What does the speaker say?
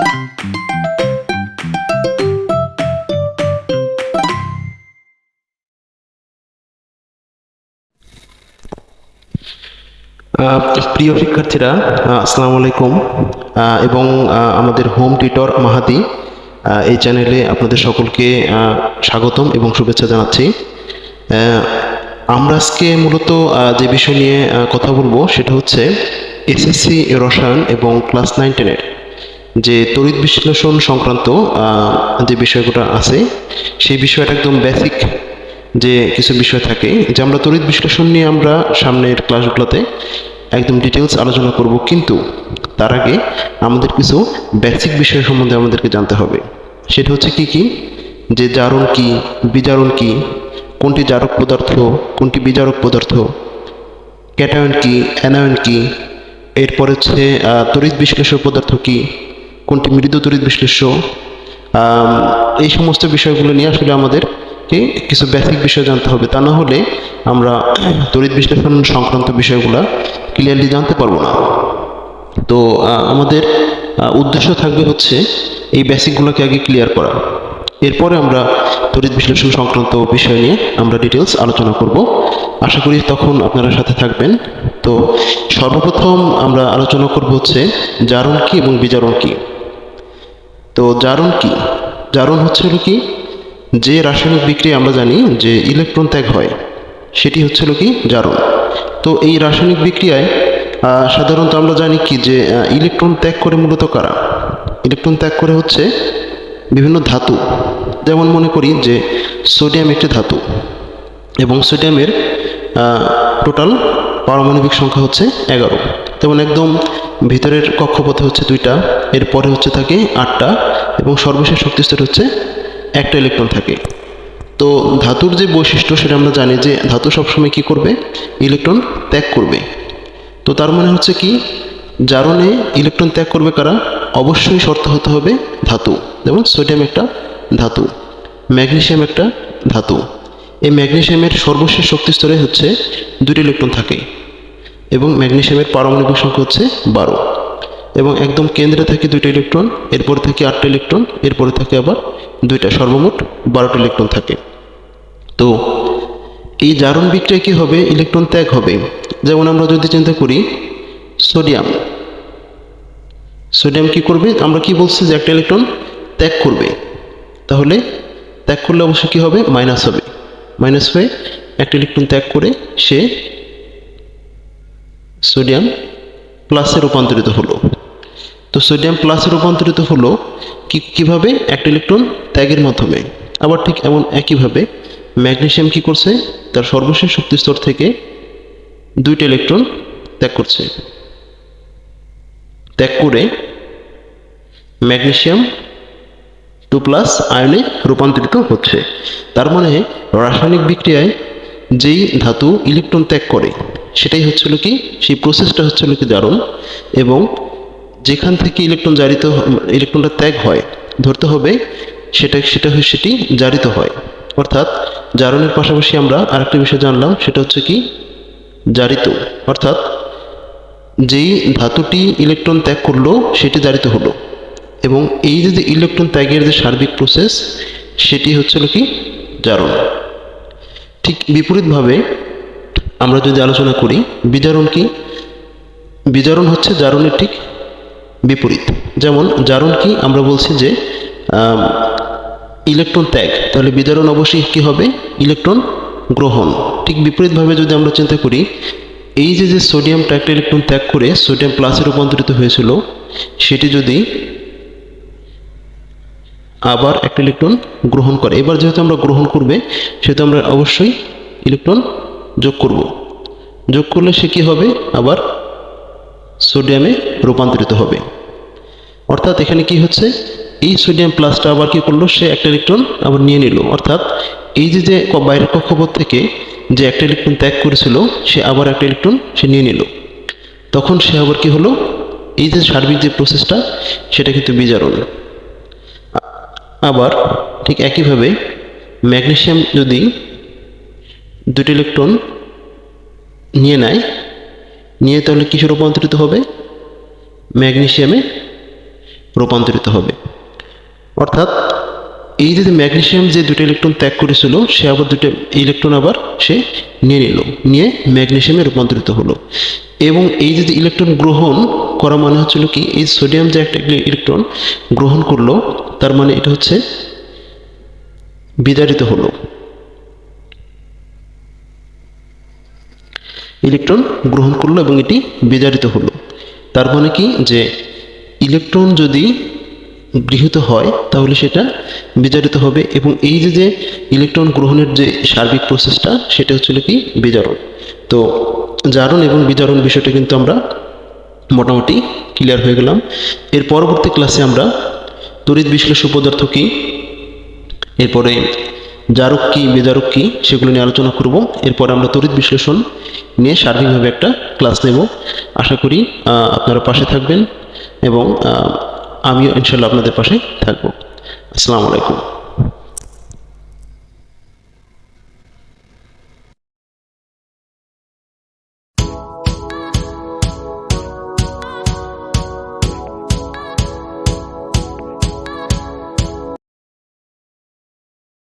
প্রিয় শিক্ষার্থীরা, আসসালামু আলাইকুম এবং আমাদের হোম টিউটর মাহাদি এই চ্যানেলে আপনাদের সকলকে স্বাগতম এবং শুভেচ্ছা জানাচ্ছি। আমরা আজকে মূলত যে বিষয় নিয়ে কথা বলবো সেটা হচ্ছে এসএসসি রসায়ন এবং ক্লাস 9-10-এর যে তড়িৎ বিশ্লেষণ সংক্রান্ত যে বিষয়গুলো আছে সেই বিষয়টা একদম বেসিক যে কিছু বিষয় থাকে যে আমরা তড়িৎ বিশ্লেষণ নিয়ে আমরা সামনের ক্লাসগুলোতে একদম ডিটেলস আলোচনা করব, কিন্তু তার আগে আমাদের কিছু বেসিক বিষয় সম্বন্ধে আমাদেরকে জানতে হবে। সেটা হচ্ছে কি যে জারণ কি, বিজারণ কি, কোনটি জারক পদার্থ, কোনটি বিজারক পদার্থ, ক্যাটায়ন কি, অ্যানায়ন কি, এরপর হচ্ছে তড়িৎ বিশ্লেষ্য পদার্থ কি, কোনটি মৃদু তড়িৎ বিশ্লেষ্য, এই সমস্ত বিষয়গুলো নিয়ে আসলে আমাদেরকে কিছু বেসিক বিষয় জানতে হবে। তা না হলে আমরা তড়িৎ বিশ্লেষণ সংক্রান্ত বিষয়গুলো ক্লিয়ারলি জানতে পারবো না। তো আমাদের উদ্দেশ্য থাকবে হচ্ছে এই বেসিকগুলোকে আগে ক্লিয়ার করা, এরপরে আমরা তড়িৎ বিশ্লেষণ সংক্রান্ত বিষয় নিয়ে আমরা ডিটেলস আলোচনা করব। আশা করি তখন আপনারা সাথে থাকবেন। তো সর্বপ্রথম আমরা আলোচনা করব হচ্ছে জারণ কি এবং বিজারণ কি। তো জারণ কি? জারণ হচ্ছে হলো কি যে রাসায়নিক বিক্রিয়া আমরা জানি যে ইলেকট্রন ত্যাগ হয়, সেটি হচ্ছে হলো কি জারণ। তো এই রাসায়নিক বিক্রিয়ায় সাধারণত আমরা জানি কি যে ইলেকট্রন ত্যাগ করে মূলত কারা? ইলেকট্রন ত্যাগ করে হচ্ছে বিভিন্ন ধাতু। যেমন মনে করি যে সোডিয়াম একটি ধাতু এবং সোডিয়ামের টোটাল পারমাণবিক সংখ্যা হচ্ছে 11। তেমন একদম ভিতরের কক্ষপথে হচ্ছে 2টা, এরপরে হচ্ছে থাকে 8টা এবং সর্বশেষ শক্তিস্তর হচ্ছে 1টা ইলেকট্রন থাকে। তো ধাতুর যে বৈশিষ্ট্য সেটা আমরা জানি যে ধাতু সবসময় কি করবে? ইলেকট্রন ত্যাগ করবে। তো তার মানে হচ্ছে কি জারণে ইলেকট্রন ত্যাগ করবে কারা? অবশ্যই শর্ত হতে হবে ধাতু। যেমন সোডিয়াম একটা ধাতু, ম্যাগনেসিয়াম একটা ধাতু। এই ম্যাগনেসিয়ামের সর্বশেষ শক্তিস্তরে হচ্ছে 2টি ইলেকট্রন থাকে এবং ম্যাগনেসিয়ামের পারমাণবিক সংখ্যা হচ্ছে 12 এবং একদম কেন্দ্রে থাকে 2টা ইলেকট্রন, এরপরে থাকে 8টা ইলেকট্রন, এরপরে থাকে আবার 2টা, সর্বমোট 12টা ইলেকট্রন থাকে। তো এই জারণ বিক্রিয়া কি হবে? ইলেকট্রন ত্যাগ হবে। যেমন আমরা যদি চিন্তা করি সোডিয়াম কি করবে? আমরা কি বলছি যে একটা ইলেকট্রন ত্যাগ করবে, তাহলে ত্যাগ করলে অবশ্যই কি হবে? মাইনাস হবে। মাইনাস হয়ে একটা ইলেকট্রন ত্যাগ করে সে সোডিয়াম প্লাসে রূপান্তরিত হলো। তো সোডিয়াম প্লাসে রূপান্তরিত হলো কিভাবে? একটা ইলেকট্রন ত্যাগের মাধ্যমে। আবার ঠিক এমন একইভাবে ম্যাগনেসিয়াম কি করছে? তার সর্বশেষ শক্তিস্তর থেকে 2টা ইলেকট্রন ত্যাগ করছে। ত্যাগ করে ম্যাগনেসিয়াম 2+ আয়নে রূপান্তরিত হচ্ছে। তার মানে রাসায়নিক বিক্রিয়ায় যেই ধাতু ইলেকট্রন ত্যাগ করে সেটাই হচ্ছিল কি, সেই প্রসেসটা হচ্ছিল কি জারণ। এবং যেখান থেকে ইলেকট্রনটা ত্যাগ হয়, ধরতে হবে সেটি জারিত হয়। অর্থাৎ জারণের পাশাপাশি আমরা আরেকটা বিষয় জানলাম, সেটা হচ্ছে কি জারিত। অর্থাৎ যেই ধাতুটি ইলেকট্রন ত্যাগ করলো সেটি জারিত হলো এবং এই যে ইলেকট্রন ত্যাগের যে সার্বিক প্রসেস সেটি হচ্ছিল কি জারণ। ঠিক বিপরীতভাবে আমরা যদি আলোচনা করি বিজারণ কি? বিজারণ হচ্ছে জারণের ঠিক বিপরীত। যেমন জারণ কি? আমরা বলছি যে ইলেকট্রন ত্যাগ, তাহলে বিজারণ অবশ্যই কি হবে? ইলেকট্রন গ্রহণ। ঠিক বিপরীতভাবে যদি আমরা চিন্তা করি এই যে সোডিয়ামটা একটা ইলেকট্রন ত্যাগ করে সোডিয়াম প্লাসে রূপান্তরিত হয়েছিল, সেটি যদি আবার একটা ইলেকট্রন গ্রহণ করে, এবার যেহেতু আমরা গ্রহণ করবে সেহেতু আমরা অবশ্যই ইলেকট্রন যোগ করব। যোগ করলে সে কি হবে? আবার সোডিয়ামে রূপান্তরিত হবে। অর্থাৎ এখানে কি হচ্ছে? এই সোডিয়াম প্লাসটা আবার কি করলো? সে একটা ইলেকট্রন আবার নিয়ে নিল। অর্থাৎ এই যে বাইরের কক্ষপথ থেকে যে একটা ইলেকট্রন ত্যাগ করেছিল সে আবার একটা ইলেকট্রন সে নিয়ে নিল। তখন সে আবার কি হলো? এই যে সার্বিক যে প্রসেসটা সেটা কিন্তু বিজারণ। আবার ঠিক একইভাবে ম্যাগনেসিয়াম যদি 2টি ইলেকট্রন নিয়ে তাহলে কিসে রূপান্তরিত হবে? ম্যাগনেসিয়ামে রূপান্তরিত হবে। অর্থাৎ এই যে ম্যাগনেসিয়াম যে দুটো ইলেকট্রন ত্যাগ করেছিল, সে আবার দুটো ইলেকট্রন আবার সে নিয়ে নিল, নিয়ে ম্যাগনেসিয়ামে রূপান্তরিত হলো। এবং এই যে ইলেকট্রন গ্রহণ করা মানে হচ্ছিল কি, এই সোডিয়াম যে একটা ইলেকট্রন গ্রহণ করলো, তার মানে এটা হচ্ছে বিতাড়িত হলো, ইলেকট্রন গ্রহণ করলো এবং এটি বিতাড়িত হলো। তার মানে কি, যে ইলেকট্রন যদি গৃহীত হয় তাহলে সেটা বিজারিত হবে, এবং এই যে ইলেকট্রন গ্রহণের যে সার্বিক প্রসেসটা, সেটা হচ্ছিল কি বিজারণ। তো জারণ এবং বিজারণ বিষয়টা কিন্তু আমরা মোটামুটি ক্লিয়ার হয়ে গেলাম। এর পরবর্তী ক্লাসে আমরা তড়িৎ বিশ্লেষ্য পদার্থ কি, এরপরে জারক কি, বিজারক কি, সেগুলো নিয়ে আলোচনা করব। এরপরে আমরা তড়িৎ বিশ্লেষণ নিয়ে সার্বিকভাবে একটা ক্লাস নেব। আশা করি আপনারা পাশে থাকবেন এবং আমিও ইনশাল্লাহ আপনাদের পাশে থাকবো। আসসালামু আলাইকুম।